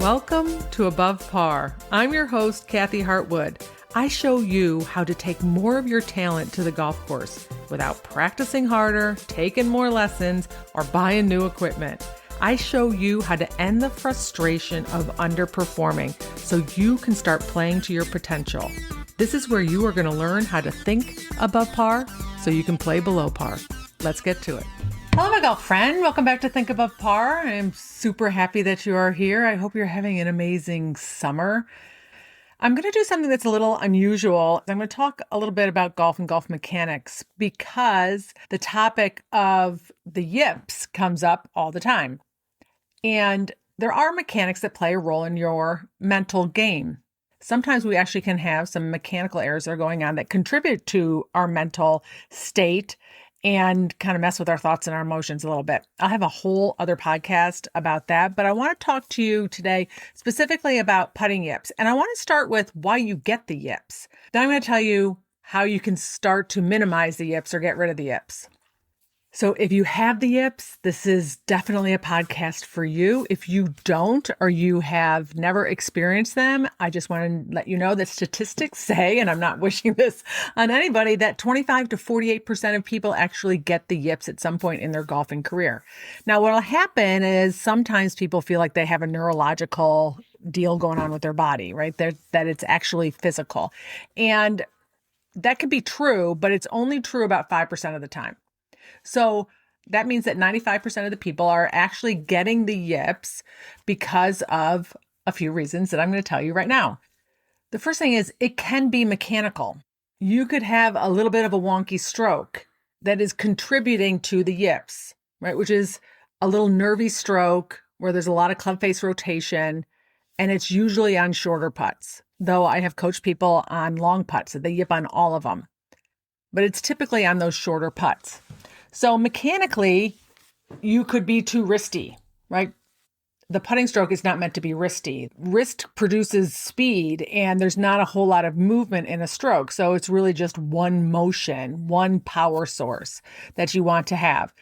Welcome to Above Par. I'm your host, Kathy Hartwood. I show you how to take more of your talent to the golf course without practicing harder, taking more lessons, or buying new equipment. I show you how to end the frustration of underperforming so you can start playing to your potential. This is where you are going to learn how to think above par so you can play below par. Let's get to it. Hello, my golf friend. Welcome back to Think Above Par. I am super happy that you are here. I hope you're having an amazing summer. I'm going to do something that's a little unusual. I'm going to talk a little bit about golf and golf mechanics because the topic of the yips comes up all the time. And there are mechanics that play a role in your mental game. Sometimes we actually can have some mechanical errors that are going on that contribute to our mental state and kind of mess with our thoughts and our emotions a little bit. I'll have a whole other podcast about that, but I want to talk to you today specifically about putting yips. And I want to start with why you get the yips. Then I'm going to tell you how you can start to minimize the yips or get rid of the yips. So if you have the yips, this is definitely a podcast for you. If you don't, or you have never experienced them, I just want to let you know that statistics say, and I'm not wishing this on anybody, that 25 to 48% of people actually get the yips at some point in their golfing career. Now, what will happen is sometimes people feel like they have a neurological deal going on with their body, right? That it's actually physical. And that could be true, but it's only true about 5% of the time. So that means that 95% of the people are actually getting the yips because of a few reasons that I'm going to tell you right now. The first thing is it can be mechanical. You could have a little bit of a wonky stroke that is contributing to the yips, right? Which is a little nervy stroke where there's a lot of club face rotation, and it's usually on shorter putts, though I have coached people on long putts that they yip on all of them. But it's typically on those shorter putts. So mechanically, you could be too wristy, right? The putting stroke is not meant to be wristy. Wrist produces speed, and there's not a whole lot of movement in a stroke. So it's really just one motion, one power source that you want to have.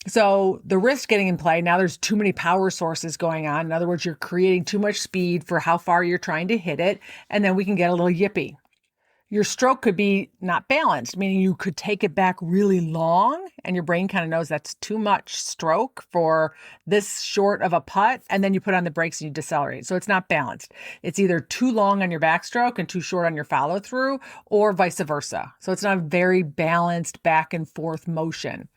So the wrist getting in play, now there's too many power sources going on. In other words, you're creating too much speed for how far you're trying to hit it, and then we can get a little yippy. Your stroke could be not balanced, meaning you could take it back really long and your brain kind of knows that's too much stroke for this short of a putt. And then you put on the brakes and you decelerate. So it's not balanced. It's either too long on your backstroke and too short on your follow through, or vice versa. So it's not a very balanced back and forth motion.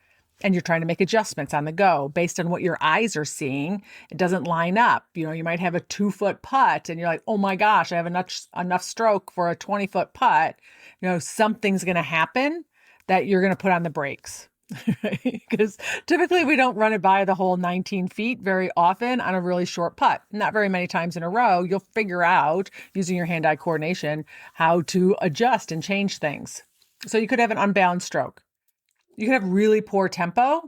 And you're trying to make adjustments on the go based on what your eyes are seeing. It doesn't line up. You know, you might have a 2-foot putt and you're like, oh my gosh, I have enough stroke for a 20-foot putt. You know, something's going to happen that you're going to put on the brakes. Because typically we don't run it by the whole 19 feet very often on a really short putt. Not very many times in a row. You'll figure out using your hand-eye coordination how to adjust and change things. So you could have an unbalanced stroke. You could have really poor tempo.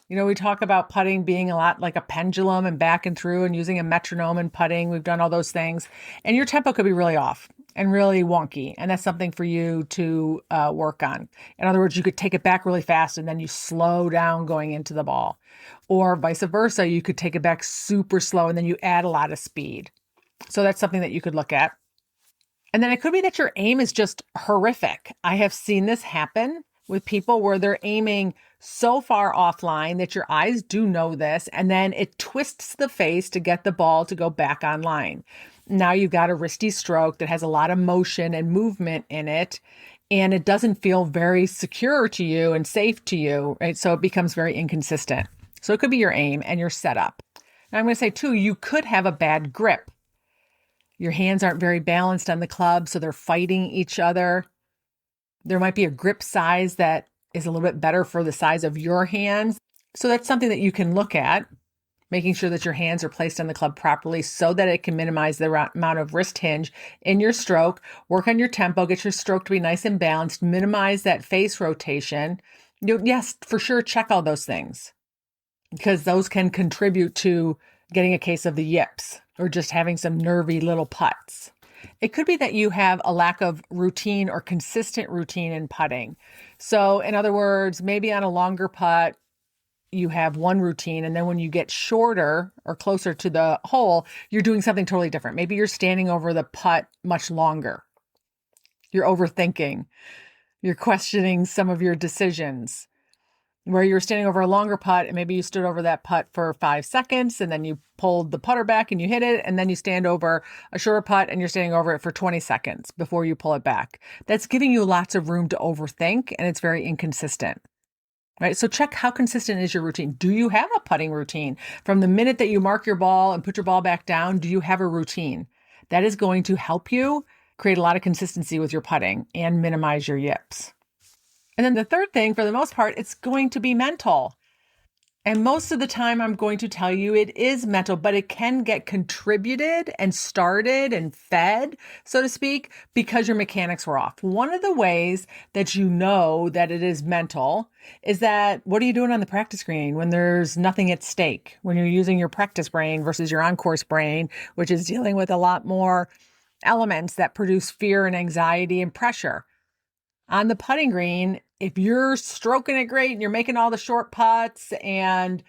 You know, we talk about putting being a lot like a pendulum and back and through and using a metronome and putting. We've done all those things. And your tempo could be really off and really wonky. And that's something for you to work on. In other words, you could take it back really fast and then you slow down going into the ball. Or vice versa, you could take it back super slow and then you add a lot of speed. So that's something that you could look at. And then it could be that your aim is just horrific. I have seen this happen with people where they're aiming so far offline that your eyes do know this, and then it twists the face to get the ball to go back online. Now you've got a wristy stroke that has a lot of motion and movement in it, and it doesn't feel very secure to you and safe to you, right? So it becomes very inconsistent. So it could be your aim and your setup. Now I'm going to say too, you could have a bad grip. Your hands aren't very balanced on the club, so they're fighting each other. There might be a grip size that is a little bit better for the size of your hands. So that's something that you can look at, making sure that your hands are placed on the club properly so that it can minimize the amount of wrist hinge in your stroke. Work on your tempo, get your stroke to be nice and balanced, minimize that face rotation. Yes, for sure, check all those things because those can contribute to getting a case of the yips or just having some nervy little putts. It could be that you have a lack of routine or consistent routine in putting. So in other words, maybe on a longer putt, you have one routine. And then when you get shorter or closer to the hole, you're doing something totally different. Maybe you're standing over the putt much longer. You're overthinking. You're questioning some of your decisions. Where you're standing over a longer putt and maybe you stood over that putt for 5 seconds and then you pulled the putter back and you hit it. And then you stand over a shorter putt and you're standing over it for 20 seconds before you pull it back. That's giving you lots of room to overthink and it's very inconsistent, right? So check how consistent is your routine. Do you have a putting routine? From the minute that you mark your ball and put your ball back down, do you have a routine? That is going to help you create a lot of consistency with your putting and minimize your yips. And then the third thing, for the most part, it's going to be mental. And most of the time, I'm going to tell you it is mental, but it can get contributed and started and fed, so to speak, because your mechanics were off. One of the ways that you know that it is mental is that what are you doing on the practice green when there's nothing at stake, when you're using your practice brain versus your on-course brain, which is dealing with a lot more elements that produce fear and anxiety and pressure. On the putting green, if you're stroking it great and you're making all the short putts and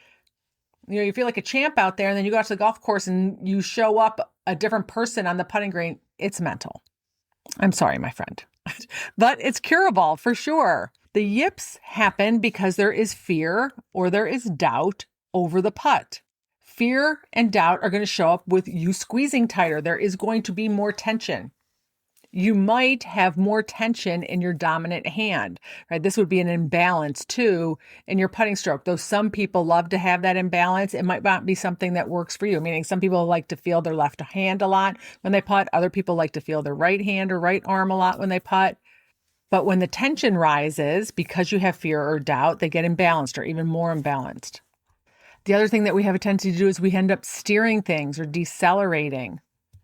you feel like a champ out there, and then you go out to the golf course and you show up a different person on the putting green, it's mental. I'm sorry, my friend, but it's curable for sure. The yips happen because there is fear or there is doubt over the putt. Fear and doubt are going to show up with you squeezing tighter. There is going to be more tension. You might have more tension in your dominant hand, right? This would be an imbalance too in your putting stroke. Though some people love to have that imbalance, it might not be something that works for you. Meaning some people like to feel their left hand a lot when they putt. Other people like to feel their right hand or right arm a lot when they putt. But when the tension rises, because you have fear or doubt, they get imbalanced or even more imbalanced. The other thing that we have a tendency to do is we end up steering things or decelerating.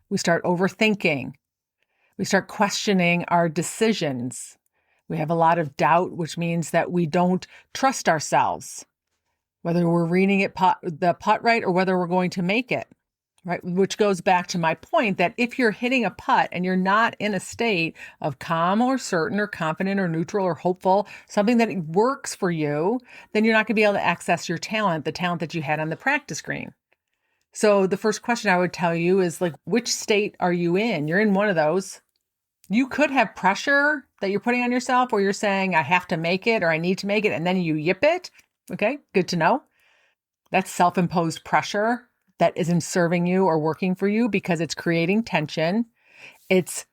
We start overthinking. We start questioning our decisions. We have a lot of doubt, which means that we don't trust ourselves, whether we're reading the putt right or whether we're going to make it, right? Which goes back to my point that if you're hitting a putt and you're not in a state of calm or certain or confident or neutral or hopeful, something that works for you, then you're not going to be able to access your talent, the talent that you had on the practice green. So the first question I would tell you is which state are you in? You're in one of those. You could have pressure that you're putting on yourself where you're saying, I have to make it or I need to make it, and then you yip it. Okay, good to know. That's self-imposed pressure that isn't serving you or working for you because it's creating tension. It's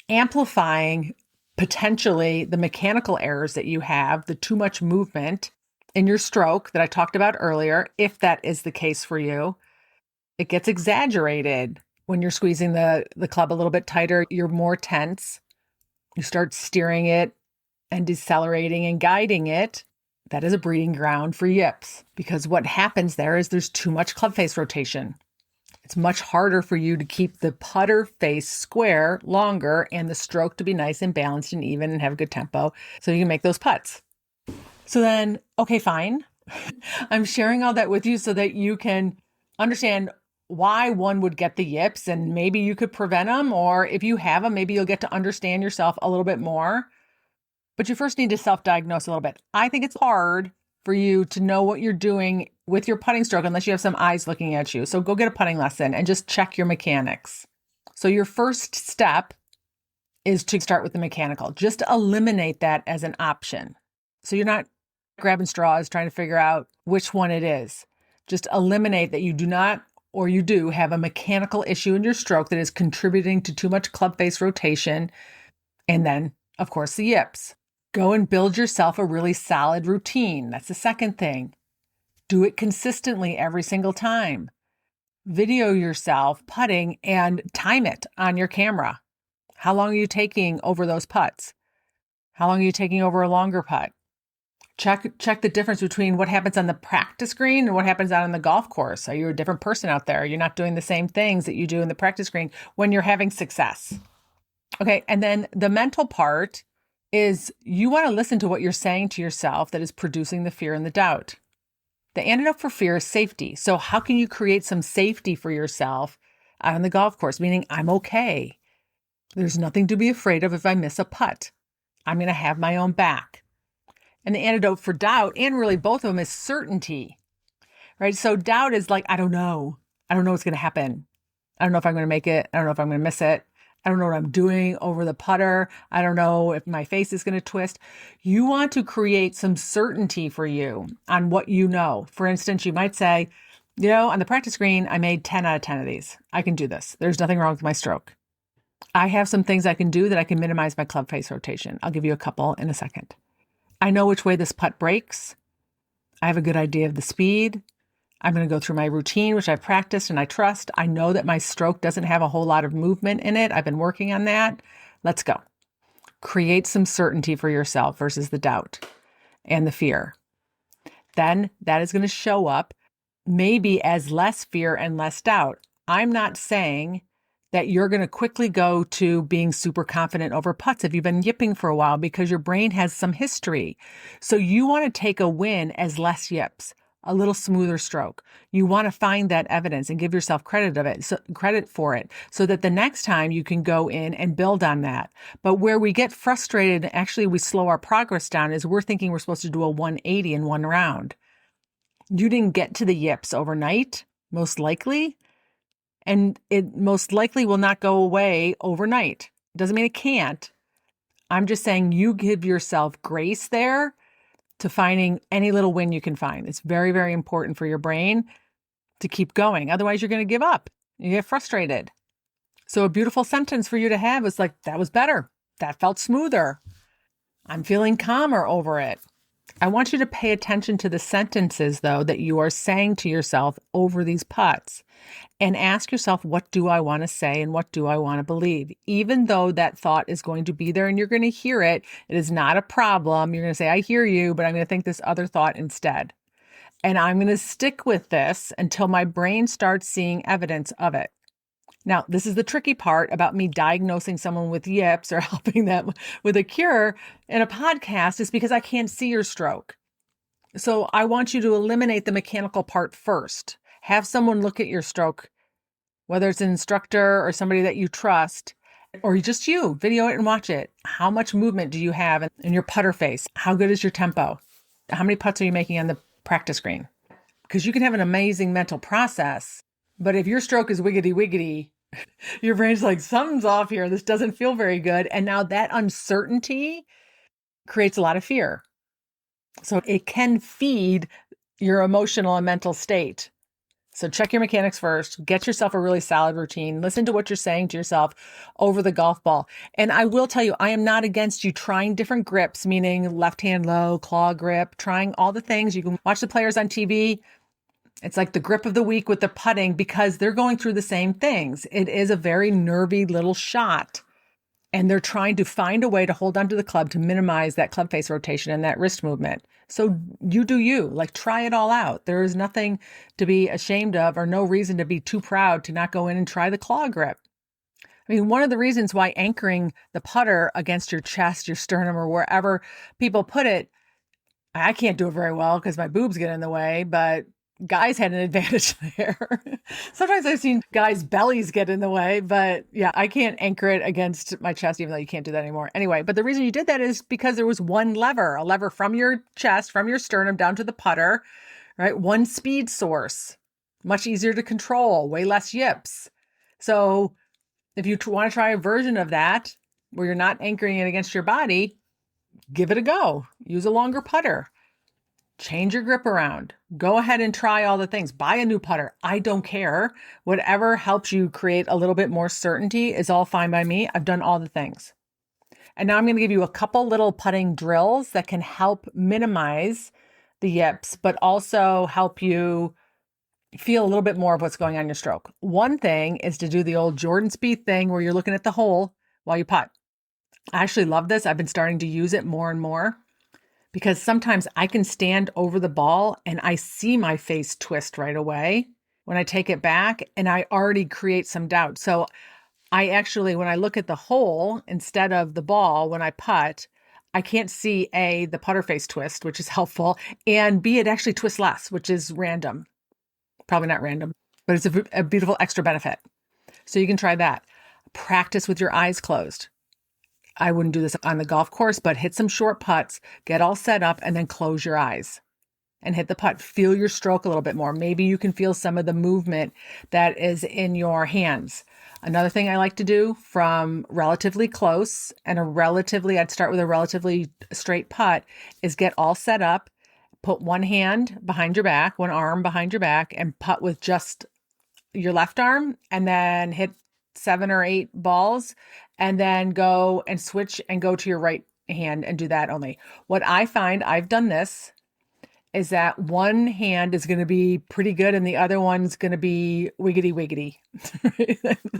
amplifying potentially the mechanical errors that you have, the too much movement in your stroke that I talked about earlier. If that is the case for you, it gets exaggerated. When you're squeezing the club a little bit tighter, you're more tense. You start steering it and decelerating and guiding it. That is a breeding ground for yips because what happens there is there's too much club face rotation. It's much harder for you to keep the putter face square longer and the stroke to be nice and balanced and even and have a good tempo so you can make those putts. So then, okay, fine. I'm sharing all that with you so that you can understand why one would get the yips and maybe you could prevent them, or if you have them, maybe you'll get to understand yourself a little bit more. But you first need to self-diagnose a little bit. I think it's hard for you to know what you're doing with your putting stroke unless you have some eyes looking at you. So go get a putting lesson and just check your mechanics. So your first step is to start with the mechanical. Just eliminate that as an option. So you're not grabbing straws trying to figure out which one it is. Just eliminate that you do not or you do have a mechanical issue in your stroke that is contributing to too much club face rotation. And then, of course, the yips. Go and build yourself a really solid routine. That's the second thing. Do it consistently every single time. Video yourself putting and time it on your camera. How long are you taking over those putts? How long are you taking over a longer putt? Check the difference between what happens on the practice green and what happens out on the golf course. Are you a different person out there? You're not doing the same things that you do in the practice green when you're having success. Okay, and then the mental part is you want to listen to what you're saying to yourself that is producing the fear and the doubt. The antidote for fear is safety. So how can you create some safety for yourself out on the golf course? Meaning, I'm okay. There's nothing to be afraid of if I miss a putt. I'm going to have my own back. And the antidote for doubt, and really both of them, is certainty, right? So doubt is like, I don't know. I don't know what's going to happen. I don't know if I'm going to make it. I don't know if I'm going to miss it. I don't know what I'm doing over the putter. I don't know if my face is going to twist. You want to create some certainty for you on what you know. For instance, you might say, on the practice green, I made 10 out of 10 of these. I can do this. There's nothing wrong with my stroke. I have some things I can do that I can minimize my club face rotation. I'll give you a couple in a second. I know which way this putt breaks. I have a good idea of the speed. I'm going to go through my routine, which I've practiced and I trust. I know that my stroke doesn't have a whole lot of movement in it. I've been working on that. Let's go. Create some certainty for yourself versus the doubt and the fear. Then that is going to show up maybe as less fear and less doubt. I'm not saying that you're going to quickly go to being super confident over putts if you've been yipping for a while, because your brain has some history. So you want to take a win as less yips, a little smoother stroke. You want to find that evidence and give yourself credit for it so that the next time you can go in and build on that. But where we get frustrated, actually we slow our progress down, is we're thinking we're supposed to do a 180 in one round. You didn't get to the yips overnight, most likely. And it most likely will not go away overnight. Doesn't mean it can't. I'm just saying you give yourself grace there to finding any little win you can find. It's very, very important for your brain to keep going. Otherwise, you're going to give up. You get frustrated. So a beautiful sentence for you to have is like, that was better. That felt smoother. I'm feeling calmer over it. I want you to pay attention to the sentences, though, that you are saying to yourself over these putts. And ask yourself, what do I want to say and what do I want to believe? Even though that thought is going to be there and you're going to hear it, it is not a problem. You're going to say, I hear you, but I'm going to think this other thought instead. And I'm going to stick with this until my brain starts seeing evidence of it. Now, this is the tricky part about me diagnosing someone with yips or helping them with a cure in a podcast, is because I can't see your stroke. So I want you to eliminate the mechanical part first. Have someone look at your stroke, whether it's an instructor or somebody that you trust, or just you, video it and watch it. How much movement do you have in your putter face? How good is your tempo? How many putts are you making on the practice green? Because you can have an amazing mental process, but if your stroke is wiggity wiggity, your brain's like, something's off here. This doesn't feel very good. And now that uncertainty creates a lot of fear. So it can feed your emotional and mental state. So check your mechanics first, get yourself a really solid routine, listen to what you're saying to yourself over the golf ball. And I will tell you, I am not against you trying different grips, meaning left hand low, claw grip, trying all the things. You can watch the players on TV. It's like the grip of the week with the putting, because they're going through the same things. It is a very nervy little shot. And they're trying to find a way to hold onto the club to minimize that club face rotation and that wrist movement. So you do you, like, try it all out. There is nothing to be ashamed of or no reason to be too proud to not go in and try the claw grip. I mean, one of the reasons why anchoring the putter against your chest, your sternum, or wherever people put it, I can't do it very well because my boobs get in the way, but guys had an advantage there. Sometimes I've seen guys' bellies get in the way, but yeah, I can't anchor it against my chest, even though you can't do that anymore. Anyway, but the reason you did that is because there was one lever, a lever from your chest, from your sternum down to the putter, right? One speed source, much easier to control, way less yips. So if you want to try a version of that, where you're not anchoring it against your body, give it a go. Use a longer putter. Change your grip around. Go ahead and try all the things. Buy a new putter. I don't care. Whatever helps you create a little bit more certainty is all fine by me. I've done all the things. And now I'm going to give you a couple little putting drills that can help minimize the yips, but also help you feel a little bit more of what's going on in your stroke. One thing is to do the old Jordan Spieth thing where you're looking at the hole while you putt. I actually love this. I've been starting to use it more and more, because sometimes I can stand over the ball and I see my face twist right away when I take it back, and I already create some doubt. So I actually, when I look at the hole instead of the ball, when I putt, I can't see A, the putter face twist, which is helpful, and B, it actually twists less, which is random. Probably not random, but it's a beautiful extra benefit. So you can try that. Practice with your eyes closed. I wouldn't do this on the golf course, but hit some short putts, get all set up, and then close your eyes and hit the putt. Feel your stroke a little bit more. Maybe you can feel some of the movement that is in your hands. Another thing I like to do from relatively close and I'd start with a relatively straight putt, is get all set up, put one hand behind your back, one arm behind your back, and putt with just your left arm, and then hit 7 or 8 balls, and then go and switch and go to your right hand and do that only. What I find, I've done this, is that one hand is going to be pretty good and the other one's going to be wiggity wiggity.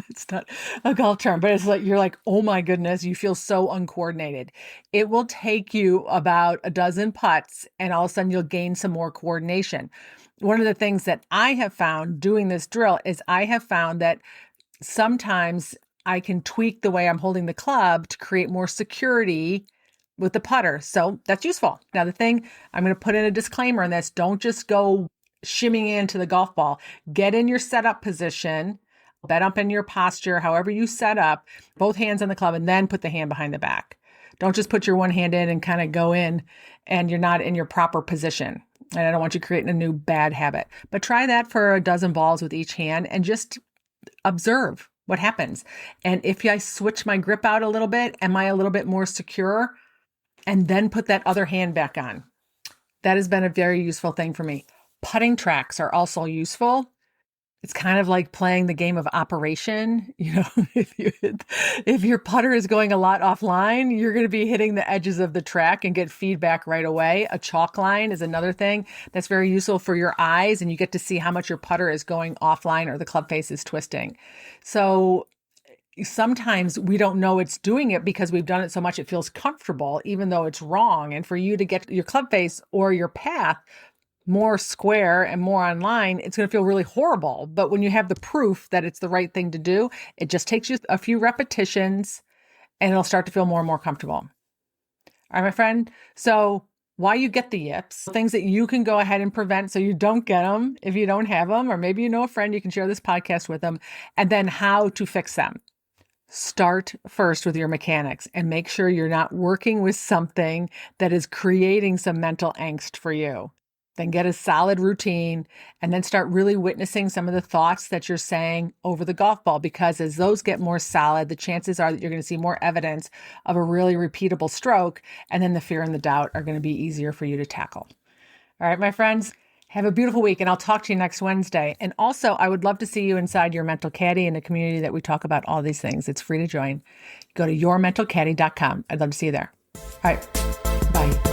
It's not a golf term, but it's like, you're like, oh my goodness, you feel so uncoordinated. It will take you about a dozen putts and all of a sudden you'll gain some more coordination. One of the things that I have found doing this drill is I have found that sometimes I can tweak the way I'm holding the club to create more security with the putter. So that's useful. Now, the thing, I'm going to put in a disclaimer on this. Don't just go shimmying into the golf ball. Get in your setup position, bed up in your posture, however you set up, both hands on the club, and then put the hand behind the back. Don't just put your one hand in and kind of go in and you're not in your proper position. And I don't want you creating a new bad habit. But try that for a dozen balls with each hand and just observe what happens. And if I switch my grip out a little bit, am I a little bit more secure? And then put that other hand back on. That has been a very useful thing for me. Putting tracks are also useful. It's kind of like playing the game of operation. You know, if your putter is going a lot offline, you're going to be hitting the edges of the track and get feedback right away. A chalk line is another thing that's very useful for your eyes, and you get to see how much your putter is going offline or the club face is twisting. So sometimes we don't know it's doing it because we've done it so much it feels comfortable, even though it's wrong. And for you to get your club face or your path more square and more online, it's going to feel really horrible. But when you have the proof that it's the right thing to do, it just takes you a few repetitions and it'll start to feel more and more comfortable. All right, my friend. So why you get the yips, things that you can go ahead and prevent so you don't get them if you don't have them, or maybe you know a friend, you can share this podcast with them, and then how to fix them. Start first with your mechanics and make sure you're not working with something that is creating some mental angst for you. Then get a solid routine and then start really witnessing some of the thoughts that you're saying over the golf ball, because as those get more solid, the chances are that you're going to see more evidence of a really repeatable stroke, and then the fear and the doubt are going to be easier for you to tackle. All right, my friends. Have a beautiful week, and I'll talk to you next Wednesday. And also, I would love to see you inside your Mental Caddy in a community that we talk about all these things. It's free to join. Go to yourmentalcaddy.com. I'd love to see you there. All right. Bye.